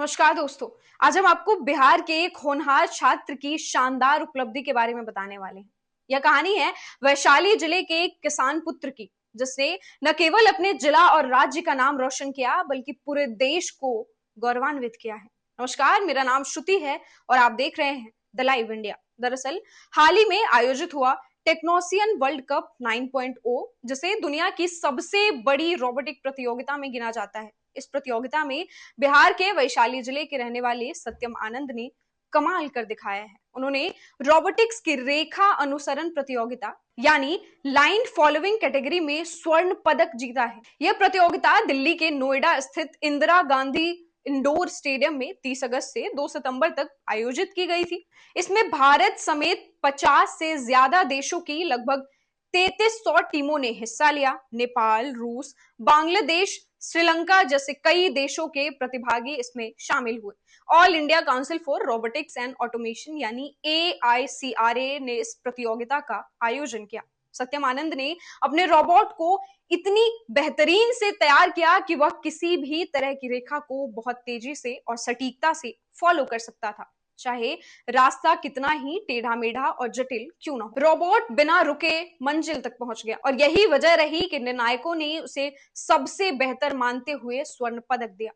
नमस्कार दोस्तों। आज हम आपको बिहार के एक होनहार छात्र की शानदार उपलब्धि के बारे में बताने वाले हैं। यह कहानी है वैशाली जिले के एक किसान पुत्र की, जिसने न केवल अपने जिला और राज्य का नाम रोशन किया बल्कि पूरे देश को गौरवान्वित किया है। नमस्कार, मेरा नाम श्रुति है और आप देख रहे हैं द लाइव इंडिया। दरअसल हाल ही में आयोजित हुआ टेक्नोसियन वर्ल्ड कप 9.0, जिसे दुनिया की सबसे बड़ी रोबोटिक प्रतियोगिता में गिना जाता है। इस प्रतियोगिता में बिहार के वैशाली जिले के रहने वाले सत्यम आनंद ने कमाल कर दिखाया है। उन्होंने रोबोटिक्स की रेखा अनुसरण प्रतियोगिता यानी लाइन फॉलोइंग कैटेगरी में स्वर्ण पदक जीता है। यह प्रतियोगिता दिल्ली के नोएडा स्थित इंदिरा गांधी इंडोर स्टेडियम में 30 अगस्त से 2 सितंबर तक आयोजित की गई थी। इसमें भारत समेत 50 से ज्यादा देशों की लगभग 3300 टीमों ने हिस्सा लिया। नेपाल, रूस, बांग्लादेश, श्रीलंका जैसे कई देशों के प्रतिभागी इसमें शामिल हुए। All India council for robotics and automation यानी AICRA ने इस प्रतियोगिता का आयोजन किया। सत्यम आनंद ने अपने रोबोट को इतनी बेहतरीन से तैयार किया कि वह किसी भी तरह की रेखा को बहुत तेजी से और सटीकता से फॉलो कर सकता था, चाहे रास्ता कितना ही टेढ़ा मेढ़ा और जटिल क्यों ना हो। रोबोट बिना रुके मंजिल तक पहुंच गया और यही वजह रही कि निर्णायकों ने उसे सबसे बेहतर मानते हुए स्वर्ण पदक दिया।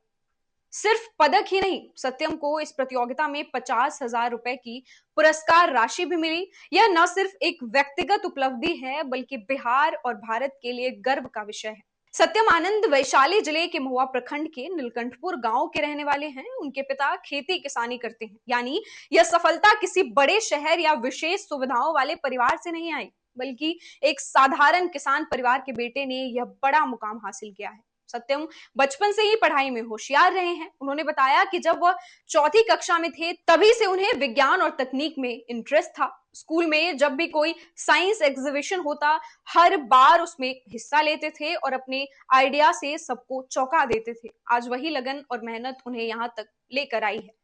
सिर्फ पदक ही नहीं, सत्यम को इस प्रतियोगिता में 50,000 रुपए की पुरस्कार राशि भी मिली। यह न सिर्फ एक व्यक्तिगत उपलब्धि है बल्कि बिहार और भारत के लिए गर्व का विषय है। सत्यम आनंद वैशाली जिले के महुआ प्रखंड के नीलकंठपुर गांव के रहने वाले हैं। उनके पिता खेती किसानी करते हैं, यानी यह सफलता किसी बड़े शहर या विशेष सुविधाओं वाले परिवार से नहीं आई, बल्कि एक साधारण किसान परिवार के बेटे ने यह बड़ा मुकाम हासिल किया है। सत्यम बचपन से ही पढ़ाई में होशियार रहे हैं। उन्होंने बताया कि जब वह चौथी कक्षा में थे तभी से उन्हें विज्ञान और तकनीक में इंटरेस्ट था। स्कूल में जब भी कोई साइंस एग्जीबिशन होता, हर बार उसमें हिस्सा लेते थे और अपने आइडिया से सबको चौंका देते थे। आज वही लगन और मेहनत उन्हें यहाँ तक लेकर आई है।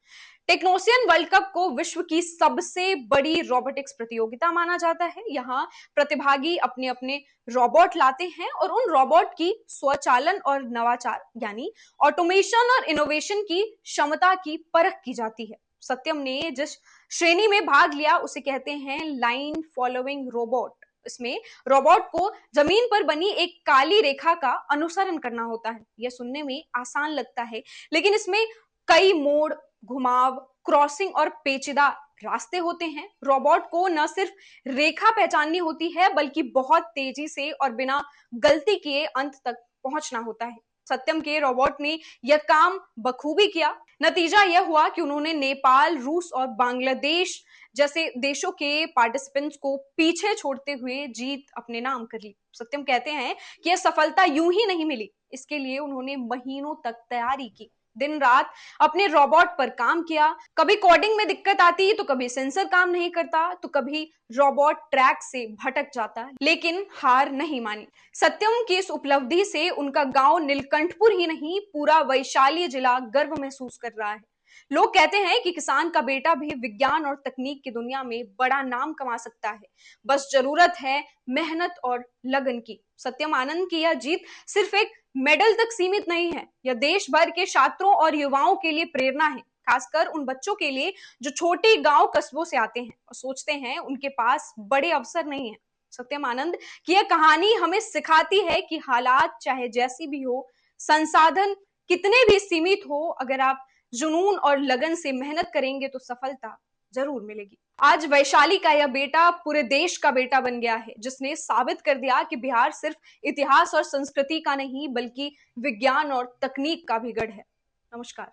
टेक्नोसियन वर्ल्ड कप को विश्व की सबसे बड़ी रोबोटिक्स प्रतियोगिता माना जाता है। यहाँ प्रतिभागी अपने अपने रोबोट लाते हैं और उन रोबोट की स्वचालन और नवाचार यानी ऑटोमेशन और इनोवेशन की क्षमता की परख की जाती है। सत्यम ने जिस श्रेणी में भाग लिया उसे कहते हैं लाइन फॉलोइंग रोबोट। इसमें रोबोट को जमीन पर बनी एक काली रेखा का अनुसरण करना होता है। यह सुनने में आसान लगता है, लेकिन इसमें कई मोड़, घुमाव, क्रॉसिंग और पेचीदा रास्ते होते हैं। रोबोट को न सिर्फ रेखा पहचाननी होती है बल्कि बहुत तेजी से और बिना गलती किए अंत तक पहुंचना होता है। सत्यम के रोबोट ने यह काम बखूबी किया। नतीजा यह हुआ कि उन्होंने नेपाल, रूस और बांग्लादेश जैसे देशों के पार्टिसिपेंट्स को पीछे छोड़ते हुए जीत अपने नाम कर ली। सत्यम कहते हैं कि यह सफलता यूं ही नहीं मिली, इसके लिए उन्होंने महीनों तक तैयारी की, दिन रात अपने रोबोट पर काम किया। कभी कोडिंग में दिक्कत आती तो कभी सेंसर काम नहीं करता तो कभी रोबोट ट्रैक से भटक जाता, लेकिन हार नहीं मानी। सत्यम की इस उपलब्धि से उनका गांव नीलकंठपुर ही नहीं, पूरा वैशाली जिला गर्व महसूस कर रहा है। लोग कहते हैं कि किसान का बेटा भी विज्ञान और तकनीक की दुनिया में बड़ा नाम कमा सकता है, बस जरूरत है मेहनत और लगन की। सत्यम आनंद की यह जीत सिर्फ एक मेडल तक सीमित नहीं है, यह देश भर के छात्रों और युवाओं के लिए प्रेरणा है, खासकर उन बच्चों के लिए जो छोटे गांव कस्बों से आते हैं और सोचते हैं उनके पास बड़े अवसर नहीं है। सत्यम आनंद की यह कहानी हमें सिखाती है कि हालात चाहे जैसी भी हो, संसाधन कितने भी सीमित हो, अगर आप जुनून और लगन से मेहनत करेंगे तो सफलता जरूर मिलेगी। आज वैशाली का यह बेटा पूरे देश का बेटा बन गया है, जिसने साबित कर दिया कि बिहार सिर्फ इतिहास और संस्कृति का नहीं बल्कि विज्ञान और तकनीक का भी गढ़ है। नमस्कार।